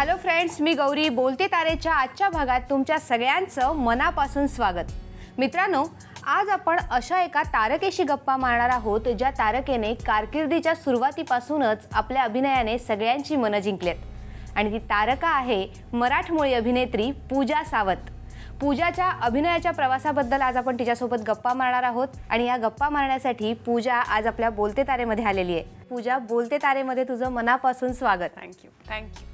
Hello friends, मी गौरी बोलते तारेच्या आजच्या भागात तुमच्या सगळ्यांचं मनापासून स्वागत। मित्रांनो, आज आपण अशा एका तारकेशी गप्पा मारणार आहोत ज्या तारकेने कारकिर्दीच्या सुरुवातीपासूनच आपल्या अभिनयाने सगळ्यांची मनं जिंकलीत आणि ती तारका आहे मराठमोळी अभिनेत्री पूजा सावंत। पूजाच्या अभिनयाच्या प्रवासाबद्दल आज आपण तिच्यासोबत गप्पा मारणार आहोत आणि या गप्पा मारण्यासाठी पूजा आज आपल्या बोलते तारेमध्ये आलेली आहे। पूजा, बोलते तारेमध्ये तुझं मनापासून स्वागत। थँक्यू।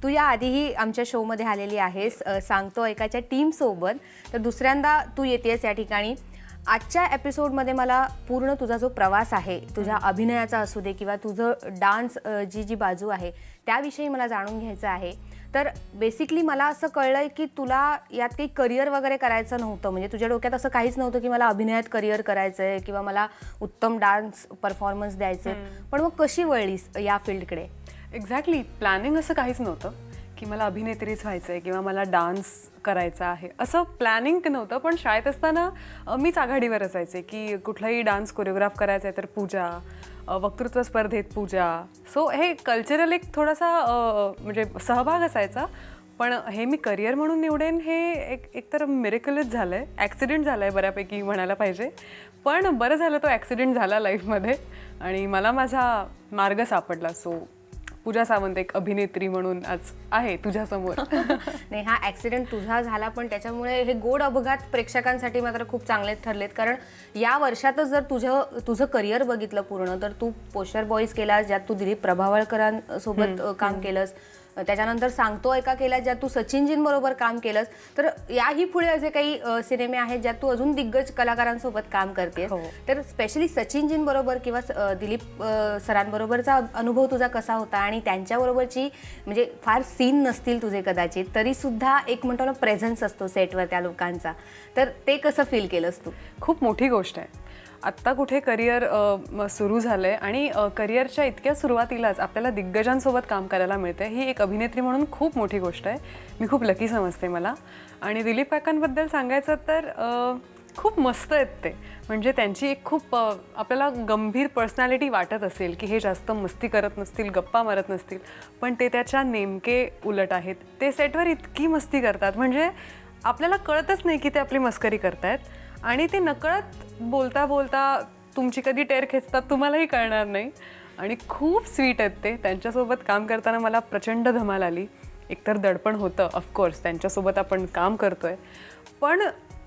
तू या आधीही आमच्या शोमध्ये आलेली आहेस सांगतो एकाच्या टीमसोबत, तर दुसऱ्यांदा तू येतेस या ठिकाणी। आजच्या एपिसोडमध्ये मला पूर्ण तुझा जो प्रवास आहे तुझ्या अभिनयाचा असू दे किंवा तुझं डान्स जी बाजू आहे त्याविषयी मला जाणून घ्यायचं आहे। तर बेसिकली मला असं कळलंय की तुला यात काही करिअर वगैरे करायचं नव्हतं, म्हणजे तुझ्या डोक्यात असं काहीच नव्हतं की मला अभिनयात करिअर करायचं आहे किंवा मला उत्तम डान्स परफॉर्मन्स द्यायचं आहे, पण मग कशी वळलीस या फील्डकडे? एक्झॅक्टली, प्लॅनिंग असं काहीच नव्हतं की मला अभिनेत्रीच व्हायचं आहे किंवा मला डान्स करायचा आहे, असं प्लॅनिंग नव्हतं। पण शाळेत असताना मीच आघाडीवर असायचे की कुठलाही डान्स कोरिओग्राफ करायचा आहे तर पूजा, वक्तृत्व स्पर्धेत पूजा। सो हे कल्चरल एक थोडासा म्हणजे सहभाग असायचा, पण हे मी करिअर म्हणून निवडेन हे एकतर मिरेकलच झालं आहे, ॲक्सिडेंट झाला आहे बऱ्यापैकी म्हणायला पाहिजे। पण बरं झालं तो ॲक्सिडेंट झाला लाईफमध्ये आणि मला माझा मार्ग सापडला। सो पूजा सावंत एक अभिनेत्री म्हणून आज आहे तुझ्यासमोर। नाही, हा ॲक्सिडेंट तुझा झाला पण त्याच्यामुळे हे गोड अपघात प्रेक्षकांसाठी मात्र खूप चांगले ठरलेत, कारण या वर्षातच जर तुझं करिअर बघितलं पूर्ण तर तू पोस्टर बॉईज केलास ज्यात तू दिलीप प्रभावळकरांसोबत काम केलंस, त्याच्यानंतर सांगतो एका केला ज्यात तू सचिनजींबरोबर काम केलंस, तर याही पुढे असे काही सिनेमे आहेत ज्यात तू अजून दिग्गज कलाकारांसोबत काम करते। तर स्पेशली सचिनजींबरोबर किंवा दिलीप सरांबरोबरचा अनुभव तुझा कसा होता आणि त्यांच्याबरोबरची म्हणजे फार सीन नसतील तुझे कदाचित तरी सुद्धा एक म्हणतो ना प्रेझेन्स असतो सेटवर त्या लोकांचा, तर ते कसं फील केलंस तू? खूप मोठी गोष्ट आहे। आत्ता कुठे करिअर सुरू झालं आहे आणि करिअरच्या इतक्या सुरुवातीलाच आपल्याला दिग्गजांसोबत काम करायला मिळते, ही एक अभिनेत्री म्हणून खूप मोठी गोष्ट आहे। मी खूप लकी समजते मला। आणि दिलीप काकांबद्दल सांगायचं तर खूप मस्त आहेत ते, म्हणजे त्यांची एक खूप आपल्याला गंभीर पर्सनॅलिटी वाटत असेल की हे जास्त मस्ती करत नसतील, गप्पा मारत नसतील, पण ते त्याच्या नेमके उलट आहेत। ते सेटवर इतकी मस्ती करतात म्हणजे आपल्याला कळतच नाही की ते आपली मस्करी करतायत आणि ते नकळत बोलता बोलता तुमची कधी टेर खेचतात तुम्हालाही कळणार नाही आणि खूप स्वीट आहेत ते। त्यांच्यासोबत काम करताना मला प्रचंड धमाल आली। एकतर दडपण होतं ऑफकोर्स, त्यांच्यासोबत आपण काम करतोय, पण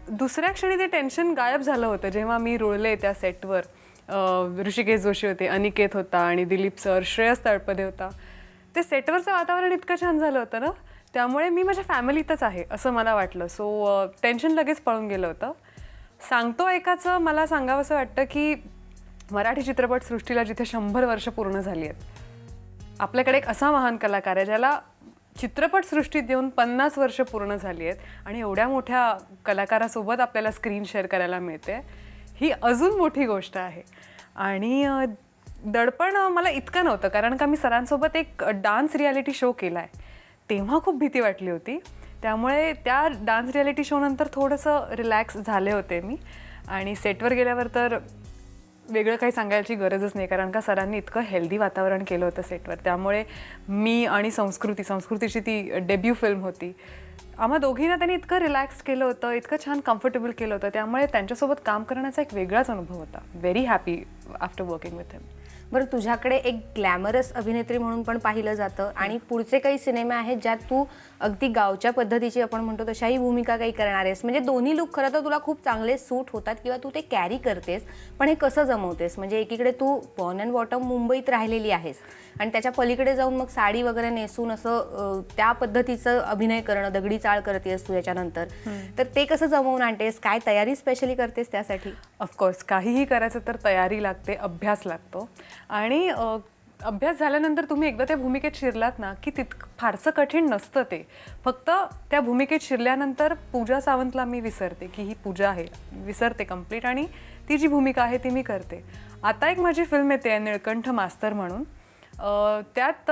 दुसऱ्या क्षणी ते टेन्शन गायब झालं होतं जेव्हा मी रुळले त्या सेटवर। ऋषिकेश जोशी होते, अनिकेत होता आणि दिलीप सर, श्रेयस तळपदे होता। ते सेटवरचं वातावरण इतकं छान झालं होतं ना, त्यामुळे मी माझ्या फॅमिलीतच आहे असं मला वाटलं। सो टेन्शन लगेच पळून गेलं होतं। सांगतो एकाचं मला सांगावंसं वाटतं की मराठी चित्रपटसृष्टीला जिथे 100 वर्ष पूर्ण झाली आहेत, आपल्याकडे एक असा महान कलाकार आहे ज्याला चित्रपटसृष्टीत येऊन 50 वर्ष पूर्ण झाली आहेत आणि एवढ्या मोठ्या कलाकारासोबत आपल्याला स्क्रीन शेअर करायला मिळते, ही अजून मोठी गोष्ट आहे। आणि दडपण मला इतकं नव्हतं कारण का मी सरांसोबत एक डान्स रियालिटी शो केला आहे, तेव्हा खूप भीती वाटली होती, त्यामुळे त्या डान्स रियालिटी शोनंतर थोडंसं रिलॅक्स झाले होते मी। आणि सेटवर गेल्यावर तर वेगळं काही सांगायची गरजच नाही कारण का सरांनी इतकं हेल्दी वातावरण केलं होतं सेटवर, त्यामुळे मी आणि संस्कृतीची ती डेब्यू फिल्म होती, आम्हा दोघींना त्यांनी इतकं रिलॅक्स केलं होतं, इतकं छान कम्फर्टेबल केलं होतं, त्यामुळे त्यांच्यासोबत काम करण्याचा एक वेगळाच अनुभव होता। Very happy after working with him. बरं, तुझ्याकडे एक ग्लॅमरस अभिनेत्री म्हणून पण पाहिलं जातं आणि पुढचे काही सिनेमे आहेत ज्यात तू अगदी गावच्या पद्धतीची आपण म्हणतो तशाही भूमिका काही करणार आहेस, म्हणजे दोन्ही लुक खरं तर तुला खूप चांगले सूट होतात किंवा तू ते कॅरी करतेस, पण हे कसं जमवतेस? म्हणजे एकीकडे तू बॉर्न अँड बॉटम मुंबईत राहिलेली आहेस आणि त्याच्या पलीकडे जाऊन मग साडी वगैरे नेसून असं त्या पद्धतीचं अभिनय करणं, दगडी चाळ करतेस तू याच्यानंतर, तर ते कसं जमवून आणतेस? काय तयारी स्पेशली करतेस त्यासाठी? ऑफकोर्स काहीही करायचं तर तयारी लागते, अभ्यास लागतो आणि अभ्यास झाल्यानंतर तुम्ही एकदा त्या भूमिकेत शिरलात ना की फारसं कठीण नसतं ते, फक्त त्या भूमिकेत शिरल्यानंतर पूजा सावंतला मी विसरते की ही पूजा आहे, विसरते कंप्लीट आणि ती जी भूमिका आहे ती मी करते। आता एक माझी फिल्म येते निळकंठ मास्तर म्हणून, त्यात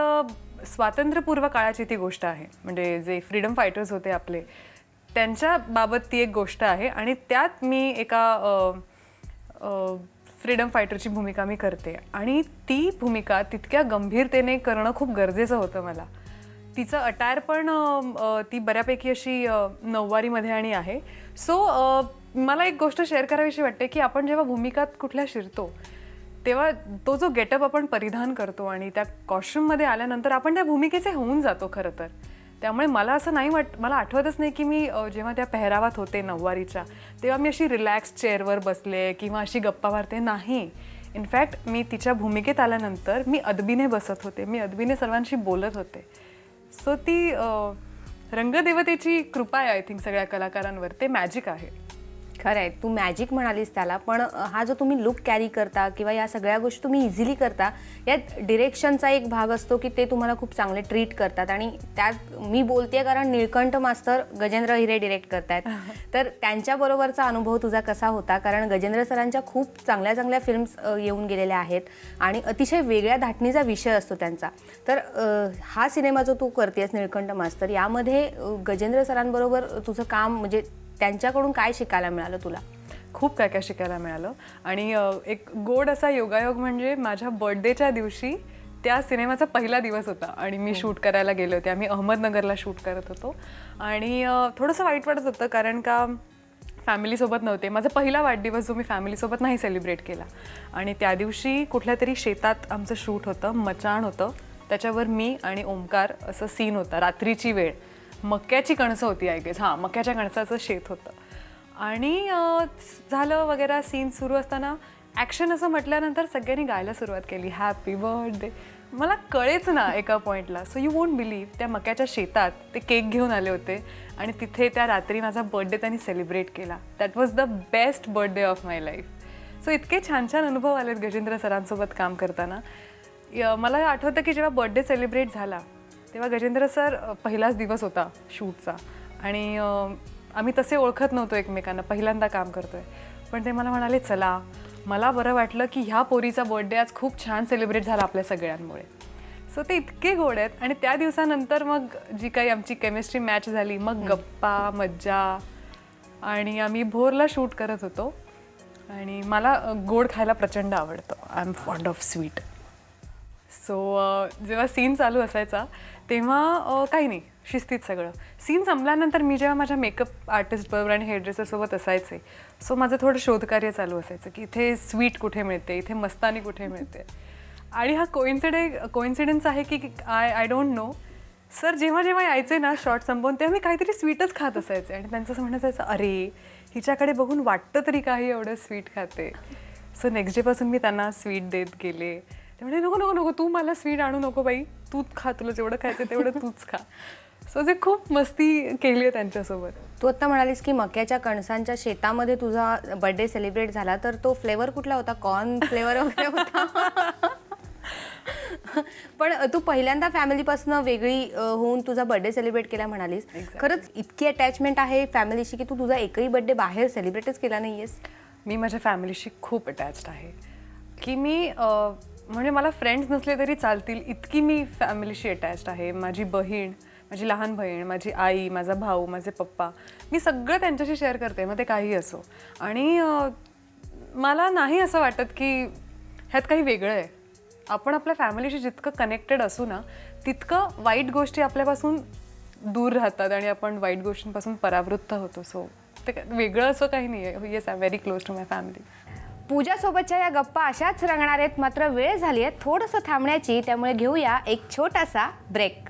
स्वातंत्र्यपूर्व काळाची ती गोष्ट आहे, म्हणजे जे फ्रीडम फायटर्स होते आपले त्यांच्या बाबत ती एक गोष्ट आहे आणि त्यात मी एका फ्रीडम फायटरची भूमिका मी करते आणि ती भूमिका तितक्या गंभीरतेने करणं खूप गरजेचं होतं मला, तिचं अटायर पण ती बऱ्यापैकी अशी नऊवारीमध्ये आणि आहे. सो मला एक गोष्ट शेअर करावीशी वाटते की आपण जेव्हा भूमिकात कुठल्या शिरतो तेव्हा तो जो गेटअप आपण परिधान करतो आणि त्या कॉस्ट्युममध्ये आल्यानंतर आपण त्या भूमिकेचे होऊन जातो खरं तर. त्यामुळे मला असं नाही मला आठवतच नाही की मी जेव्हा त्या पेहरावात होते नऊवारीच्या तेव्हा मी अशी रिलॅक्स चेअरवर बसले किंवा अशी गप्पा मारते नाही. इनफॅक्ट मी तिच्या भूमिकेत आल्यानंतर मी अदबीने बसत होते, मी अदबीने सर्वांशी बोलत होते. सो ती रंगदेवतेची कृपा आहे आय थिंक सगळ्या कलाकारांवर. ते मॅजिक आहे. खरं आहे, तू मॅजिक म्हणालीस त्याला, पण हा जो तुम्ही लुक कॅरी करता किंवा या सगळ्या गोष्टी तुम्ही इझिली करता, यात डिरेक्शनचा एक भाग असतो की ते तुम्हाला खूप चांगले ट्रीट करतात. आणि त्यात मी बोलते कारण निळकंठ मास्तर गजेंद्र हिरे डिरेक्ट करतायत, तर त्यांच्याबरोबरचा अनुभव तुझा कसा होता? कारण गजेंद्र सरांच्या खूप चांगल्या चांगल्या फिल्म्स येऊन गेलेल्या आहेत आणि अतिशय वेगळ्या धाटणीचा विषय असतो त्यांचा. तर हा सिनेमा जो तू करतेस निळकंठ मास्तर, यामध्ये गजेंद्र सरांबरोबर तुझं काम म्हणजे त्यांच्याकडून काय शिकायला मिळालं तुला? खूप काय काय शिकायला मिळालं. आणि एक गोड असा योगायोग म्हणजे माझ्या बर्थडेच्या दिवशी त्या सिनेमाचा पहिला दिवस होता आणि मी शूट करायला गेले होते. आम्ही अहमदनगरला शूट करत होतो आणि थोडंसं वाईट वाटत होतं कारण का फॅमिलीसोबत नव्हते. माझा पहिला वाढदिवस जो मी फॅमिलीसोबत नाही सेलिब्रेट केला. आणि त्या दिवशी कुठल्या तरी शेतात आमचं शूट होतं, मचाण होतं, त्याच्यावर मी आणि ओमकार असं सीन होता. रात्रीची वेळ, मक्याची कणसं होती आय गेस, हां मक्याच्या कणसाचं शेत होतं. आणि झालं वगैरे सीन सुरू असताना ॲक्शन असं म्हटल्यानंतर सगळ्यांनी गायला सुरुवात केली, हॅपी बर्थडे. मला कळेच ना एका पॉईंटला. सो यू वोंट बिलीव्ह, त्या मक्याच्या शेतात ते केक घेऊन आले होते आणि तिथे त्या रात्री माझा बर्थडे त्यांनी सेलिब्रेट केला. That was the best birthday of my life. So इतके छान छान अनुभव आलेत गजेंद्र सरांसोबत काम करताना. मला आठवतं की जेव्हा बर्थडे सेलिब्रेट झाला तेव्हा गजेंद्र सर पहिलाच दिवस होता शूटचा आणि आम्ही तसे ओळखत नव्हतो एकमेकांना, पहिल्यांदा काम करतो आहे. पण ते मला म्हणाले चला, मला बरं वाटलं की ह्या पोरीचा बर्थडे आज खूप छान सेलिब्रेट झाला आपल्या सगळ्यांमुळे. सो ते इतके गोड आहेत. आणि त्या दिवसानंतर मग जी काही आमची केमिस्ट्री मॅच झाली, मग गप्पा मज्जा. आणि आम्ही भोरला शूट करत होतो आणि मला गोड खायला प्रचंड आवडतं. I am fond of sweet. So जेव्हा सीन चालू असायचा तेव्हा काही नाही, शिस्तीत सगळं. सीन संपल्यानंतर मी जेव्हा माझ्या मेकअप आर्टिस्टबरोबर आणि हेअरड्रेसरसोबत असायचे, सो माझं थोडं शोधकार्य चालू असायचं की इथे स्वीट कुठे मिळते, इथे मस्तानी कुठे मिळते. आणि हा कोइन्सिडन्स आहे की आय डोंट नो. सर जेव्हा जेव्हा यायचे ना शॉर्ट संपवून, तेव्हा मी काहीतरी स्वीटच खात असायचे आणि त्यांचं असं म्हणत असायचं, अरे हिच्याकडे बघून वाटतं तरी काही एवढं स्वीट खाते. सो नेक्स्ट डेपासून मी त्यांना स्वीट देत गेले. ते म्हणजे नको नको नको, तू मला स्वीट आणू नको बाई, तूच खा, तुला जेवढं खायचं तेवढं तूच खा. सो जे खूप मस्ती केली आहे त्यांच्यासोबत. तू आत्ता म्हणालीस की मक्याच्या कणसांच्या शेतामध्ये तुझा बर्थडे सेलिब्रेट झाला, तर तो फ्लेवर कुठला होता? कॉर्न फ्लेवर वगैरे होता? पण तू पहिल्यांदा फॅमिलीपासून वेगळी होऊन तुझा बर्थडे सेलिब्रेट केला म्हणालीस. खरंच इतकी अटॅचमेंट आहे फॅमिलीशी की तू तुझा एकही बर्थडे बाहेर सेलिब्रेटच केला नाही आहेस? मी माझ्या फॅमिलीशी खूप अटॅच्ड आहे की मी म्हणजे मला फ्रेंड्स नसले तरी चालतील इतकी मी फॅमिलीशी अटॅच्ड आहे. माझी बहीण, माझी लहान बहीण, माझी आई, माझा भाऊ, माझे पप्पा, मी सगळं त्यांच्याशी शेअर करते, मग ते काही असो. आणि मला नाही असं वाटत की ह्यात काही वेगळं आहे. आपण आपल्या फॅमिलीशी जितकं कनेक्टेड असू ना, तितकं वाईट गोष्टी आपल्यापासून दूर राहतात आणि आपण वाईट गोष्टींपासून परावृत्त होतो. सो ते वेगळं असं काही नाही आहे. Yes, I am very close to my family. पूजासोबतच्या या गप्पा अशाच रंगणार आहेत, मात्र वेळ झाली आहे थोडंसं थांबण्याची, त्यामुळे घेऊया एक छोटासा ब्रेक.